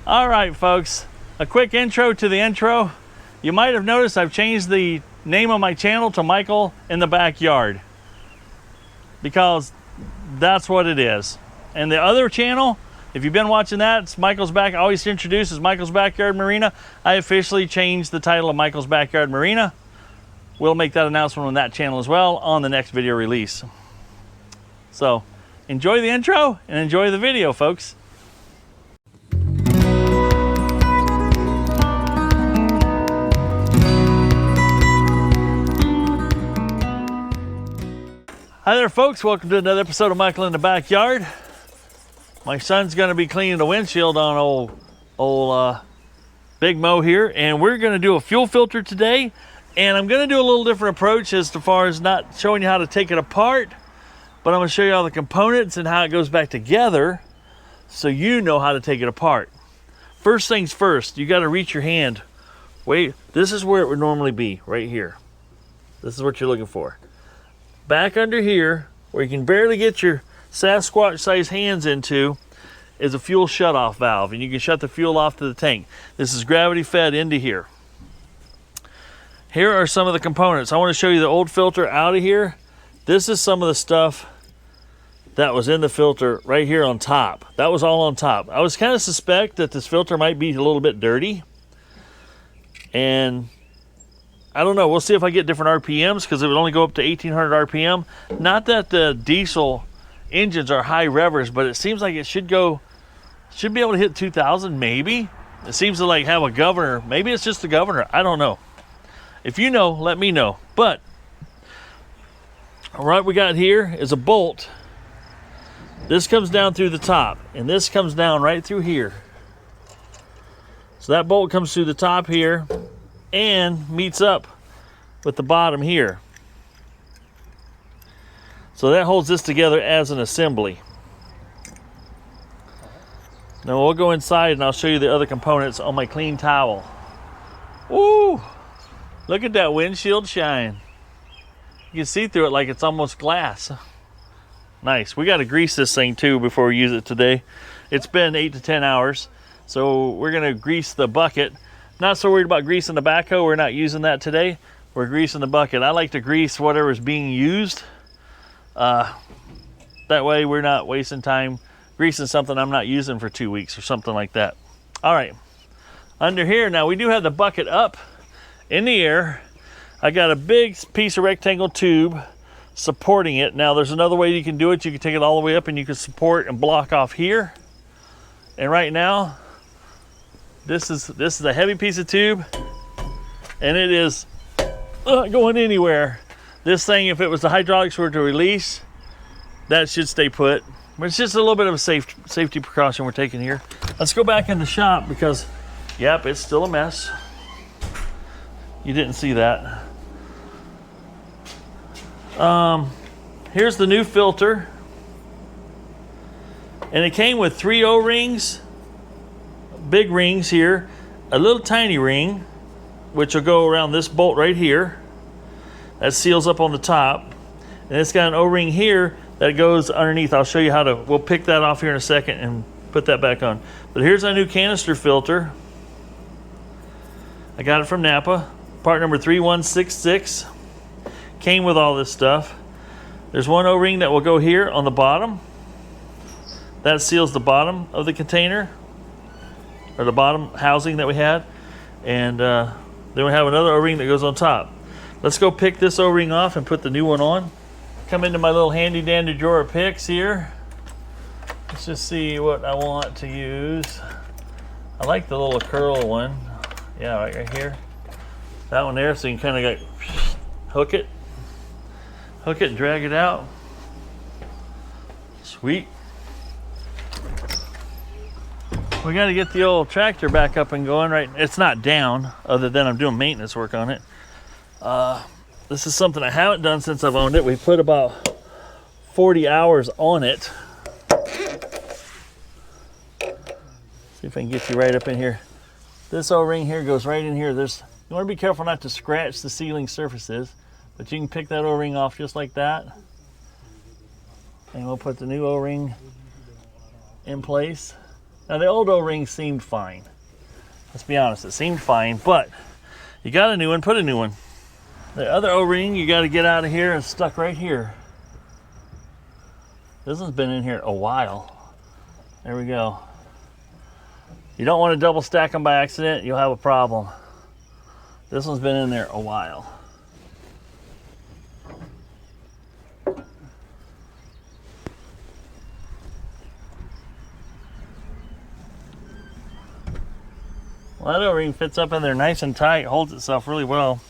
All right, folks, a quick intro to the intro. You might have noticed I've changed the name of my channel to Michael in the Backyard because that's what it is. And the other channel, if you've been watching that, it's Michael's Back. I always introduce as Michael's Backyard Marina. I officially changed the title of Michael's Backyard Marina. We'll make that announcement on that channel as well on the next video release. So enjoy the intro and enjoy the video, folks. Hi there, folks. Welcome to another episode of Michael in the Backyard. My son's going to be cleaning the windshield on old Big Mo here, and we're going to do a fuel filter today. And I'm going to do a little different approach as far as not showing you how to take it apart, but I'm going to show you all the components and how it goes back together so you know how to take it apart. First things first, you got to reach your hand. Wait, this is where it would normally be, right here. This is what you're looking for. Back under here, where you can barely get your Sasquatch-sized hands into, is a fuel shutoff valve, and you can shut the fuel off to the tank. This is gravity fed into here. Here are some of the components. I want to show you the old filter out of here. This is some of the stuff that was in the filter right here on top. That was all on top. I was kind of suspect that this filter might be a little bit dirty, and I don't know. We'll see if I get different RPMs because it would only go up to 1800 RPM. Not that the diesel engines are high revvers, but it seems like it should be able to hit 2000 maybe. It seems to like have a governor. Maybe it's just the governor. I don't know. If you know, let me know. But what we got here is a bolt. This comes down through the top, and this comes down right through here. So that bolt comes through the top here and meets up with the bottom here. So that holds this together as an assembly. Now we'll go inside and I'll show you the other components on my clean towel. Woo! Look at that windshield shine. You can see through it like it's almost glass. Nice. We got to grease this thing too before we use it today. It's been 8 to 10 hours. So we're going to grease the bucket. Not so worried about greasing the backhoe. We're not using that today. We're greasing the bucket. I like to grease whatever is being used. That way we're not wasting time greasing something I'm not using for 2 weeks or something like that. All right. Under here, now we do have the bucket up in the air. I got a big piece of rectangle tube supporting it. Now there's another way you can do it. You can take it all the way up and you can support and block off here. And right now, this is a heavy piece of tube, and it is not going anywhere. This thing, if it was the hydraulics were to release, that should stay put. But it's just a little bit of a safety precaution we're taking here. Let's go back in the shop because, yep, it's still a mess. You didn't see that. Here's the new filter, and it came with 3 O-rings. Big rings here, a little tiny ring which will go around this bolt right here that seals up on the top, and it's got an O-ring here that goes underneath. I'll show you how to, we'll pick that off here in a second and put that back on. But here's our new canister filter. I got it from Napa, part number 3166. Came with all this stuff. There's one O-ring that will go here on the bottom. That seals the bottom of the container, or the bottom housing that we had, and then we have another O-ring that goes on top. Let's go pick this O-ring off and put the new one on. Come into my little handy dandy drawer of picks here. Let's just see what I want to use. I like the little curl one. Yeah, right here. That one there, so you can kind of hook it and drag it out. Sweet. We got to get the old tractor back up and going. Right, it's not down, other than I'm doing maintenance work on it. This is something I haven't done since I've owned it. We put about 40 hours on it. See if I can get you right up in here. This O-ring here goes right in here. You want to be careful not to scratch the sealing surfaces, but you can pick that O-ring off just like that. And we'll put the new O-ring in place. Now the old O-ring seemed fine. Let's be honest, it seemed fine, but you got a new one, put a new one. The other O-ring you got to get out of here is stuck right here. This one's been in here a while. There we go. You don't want to double stack them by accident, you'll have a problem. This one's been in there a while. Well, that O-ring fits up in there nice and tight, holds itself really well.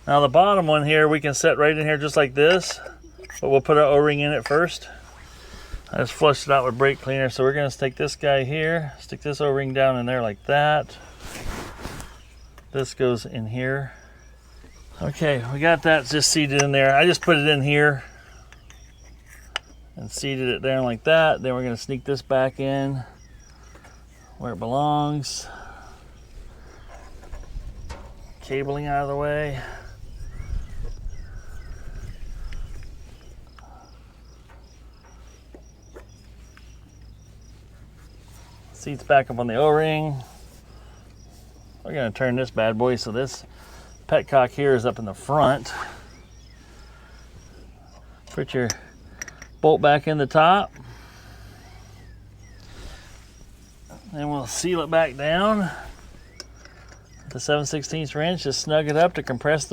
Now the bottom one here, we can set right in here just like this, but we'll put our O-ring in it first. I just flushed it out with brake cleaner, so we're gonna stick this guy here, stick this O-ring down in there like that. This goes in here. Okay, we got that just seated in there. I just put it in here and seated it down like that. Then we're gonna sneak this back in where it belongs. Cabling out of the way. Seats back up on the O-ring. We're gonna turn this bad boy so this petcock here is up in the front. Put your bolt back in the top. Then we'll seal it back down. The 7/16 wrench, just snug it up to compress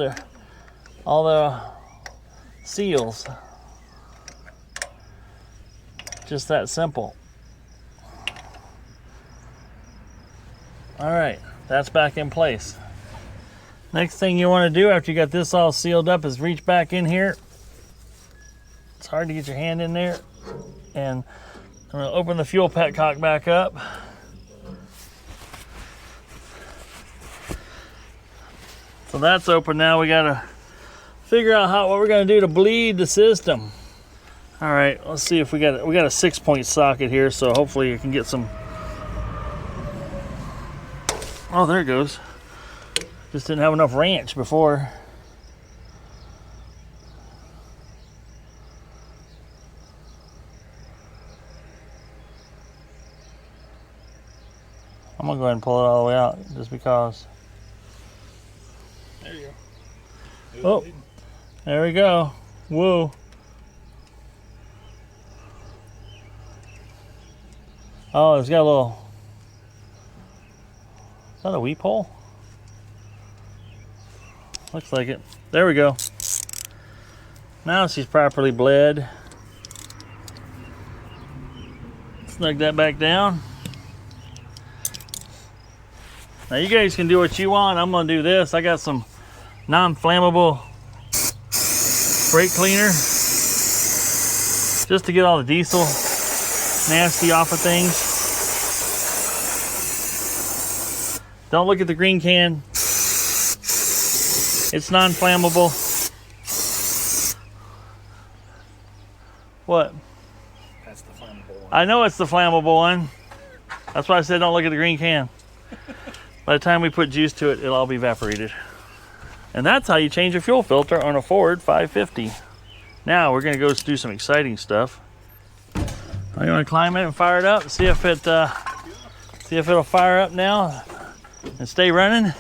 all the seals. Just that simple. All right, that's back in place. Next thing you want to do after you got this all sealed up is reach back in here. It's hard to get your hand in there. And I'm going to open the fuel petcock back up. So that's open now. We got to figure out what we're going to do to bleed the system. All right, let's see if we got a 6-point socket here, so hopefully you can get some. Oh, there it goes. Just didn't have enough wrench before. I'm gonna go ahead and pull it all the way out just because. There you go. Oh, there we go. Whoa. Oh, it's got a little. Is that a weep hole? Looks like it. There we go. Now she's properly bled. Snug that back down. Now you guys can do what you want. I'm gonna do this. I got some non-flammable brake cleaner just to get all the diesel nasty off of things. Don't look at the green can. It's non-flammable. What? That's the flammable one. I know it's the flammable one. That's why I said don't look at the green can. By the time we put juice to it, it'll all be evaporated. And that's how you change a fuel filter on a Ford 550. Now we're gonna go do some exciting stuff. I'm gonna climb it and fire it up, see if it'll fire up now and stay running.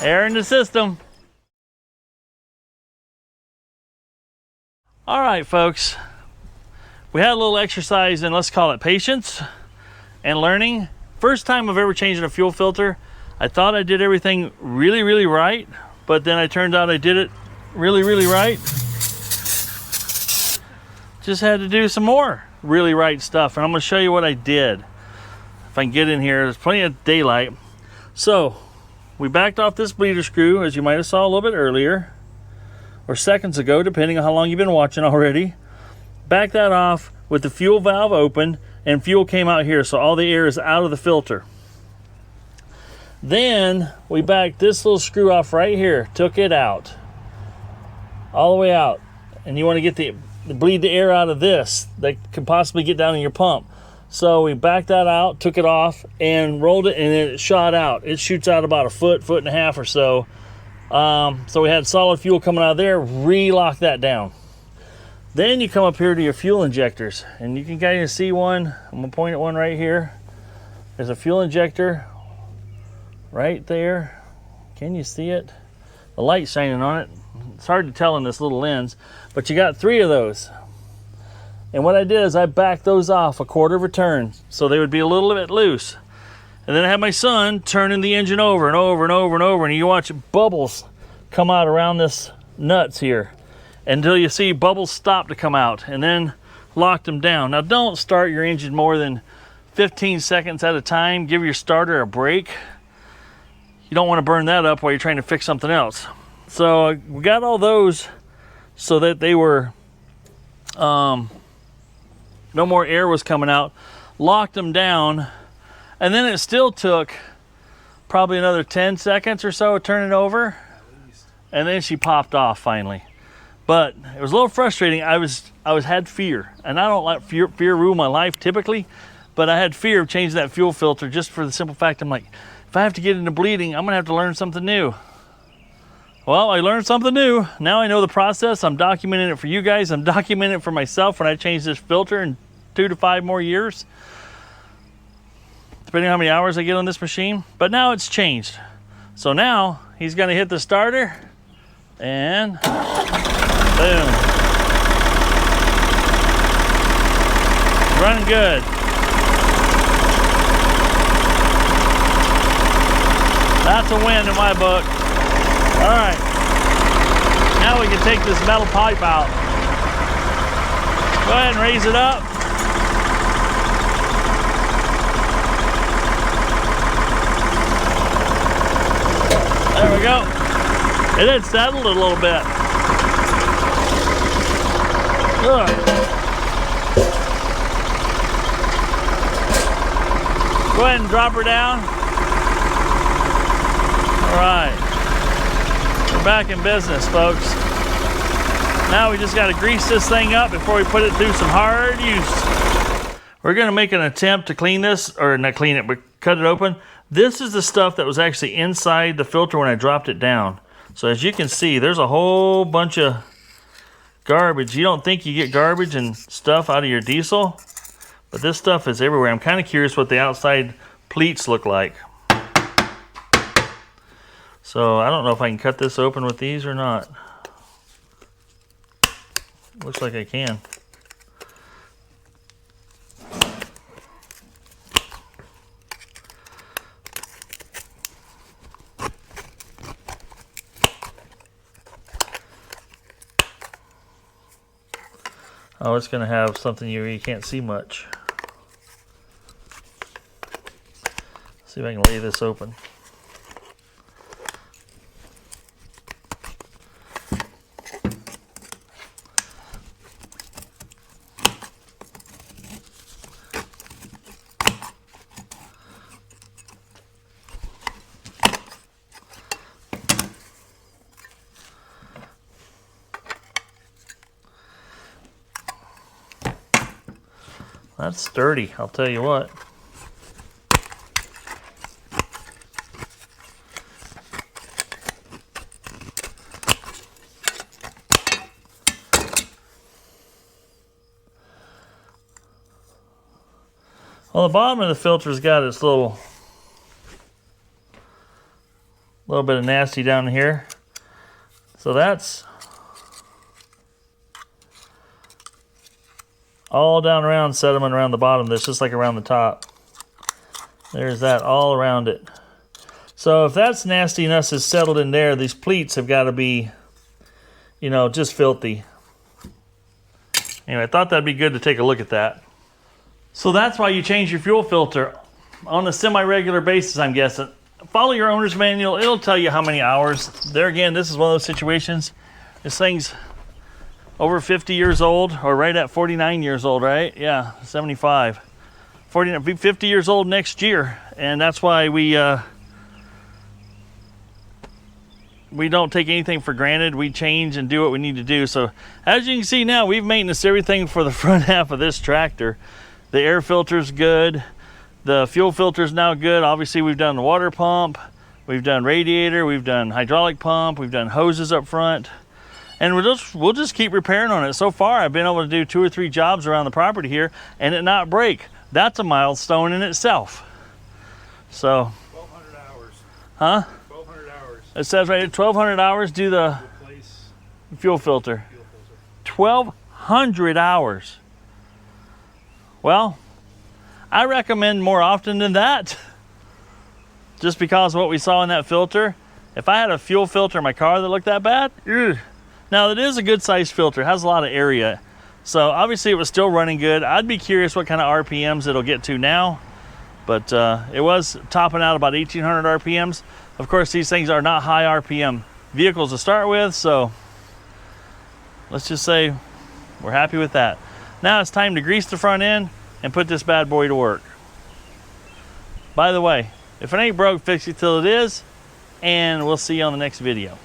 Air in the system. All right, folks. We had a little exercise in, let's call it patience and learning. First time I've ever changed a fuel filter. I thought I did everything really, really right, but then it turned out I did it really, really right. Just had to do some more really right stuff, and I'm gonna show you what I did. If I can get in here, there's plenty of daylight. So, we backed off this bleeder screw, as you might have saw a little bit earlier, or seconds ago, depending on how long you've been watching already. Back that off with the fuel valve open, and fuel came out here, so all the air is out of the filter. Then we backed this little screw off right here, took it out, all the way out. And you want to get the bleed the air out of this that could possibly get down in your pump. So we backed that out, took it off, and rolled it, and it shot out. It shoots out about a foot, foot and a half or so. So we had solid fuel coming out of there, re-lock that down. Then you come up here to your fuel injectors, and you can kind of see one. I'm gonna point at one right here. There's a fuel injector right there. Can you see it? The light's shining on it. It's hard to tell in this little lens, but you got 3 of those. And what I did is I backed those off a quarter of a turn so they would be a little bit loose. And then I had my son turning the engine over and over and over and over, and you watch bubbles come out around this nuts here until you see bubbles stop to come out, and then locked them down. Now don't start your engine more than 15 seconds at a time. Give your starter a break. You don't want to burn that up while you're trying to fix something else. So we got all those so that they were, no more air was coming out, locked them down, and then it still took probably another 10 seconds or so to turn it over, and then she popped off finally. But it was a little frustrating. I had fear, and I don't let fear rule my life typically, but I had fear of changing that fuel filter just for the simple fact I'm like, if I have to get into bleeding, I'm gonna have to learn something new. Well, I learned something new. Now I know the process. I'm documenting it for you guys. I'm documenting it for myself when I change this filter in 2 to 5 more years, depending on how many hours I get on this machine. But now it's changed. So now he's gonna hit the starter and boom. Running good. That's a win in my book. All right. Now we can take this metal pipe out. Go ahead and raise it up. There we go. It had settled a little bit. Ugh. Go ahead and drop her down. All right. We're back in business, folks. Now we just got to grease this thing up before we put it through some hard use. We're going to make an attempt to clean this, or not clean it, but cut it open. This is the stuff that was actually inside the filter when I dropped it down. So as you can see, there's a whole bunch of garbage. You don't think you get garbage and stuff out of your diesel, but this stuff is everywhere. I'm kind of curious what the outside pleats look like. So I don't know if I can cut this open with these or not. Looks like I can. Oh, it's going to have something you can't see much. See if I can lay this open. That's sturdy, I'll tell you what. Well, the bottom of the filter's got its little bit of nasty down here. So that's all down around sediment around the bottom. That's just like around the top. There's that all around it. So if that's nastiness is settled in there, these pleats have got to be, you know, just filthy. Anyway, I thought that'd be good to take a look at that. So that's why you change your fuel filter on a semi-regular basis, I'm guessing. Follow your owner's manual. It'll tell you how many hours. There again, this is one of those situations. This thing's over 50 years old, or right at 49 years old, right? Yeah, 75. 50 years old next year. And that's why we we don't take anything for granted. We change and do what we need to do. So as you can see now, we've maintenance everything for the front half of this tractor. The air filter's good. The fuel filter's now good. Obviously, we've done the water pump. We've done radiator. We've done hydraulic pump. We've done hoses up front. And we'll just keep repairing on it. So far, I've been able to do 2 or 3 jobs around the property here and it not break. That's a milestone in itself. So. 1,200 hours. Huh? 1,200 hours. It says right here, 1,200 hours do the Replace fuel filter. fuel filter. 1,200 hours. Well, I recommend more often than that. Just because of what we saw in that filter. If I had a fuel filter in my car that looked that bad, ugh. Now it is a good sized filter, it has a lot of area. So obviously it was still running good. I'd be curious what kind of RPMs it'll get to now. But it was topping out about 1,800 RPMs. Of course, these things are not high RPM vehicles to start with, so let's just say we're happy with that. Now it's time to grease the front end and put this bad boy to work. By the way, if it ain't broke, fix it till it is, and we'll see you on the next video.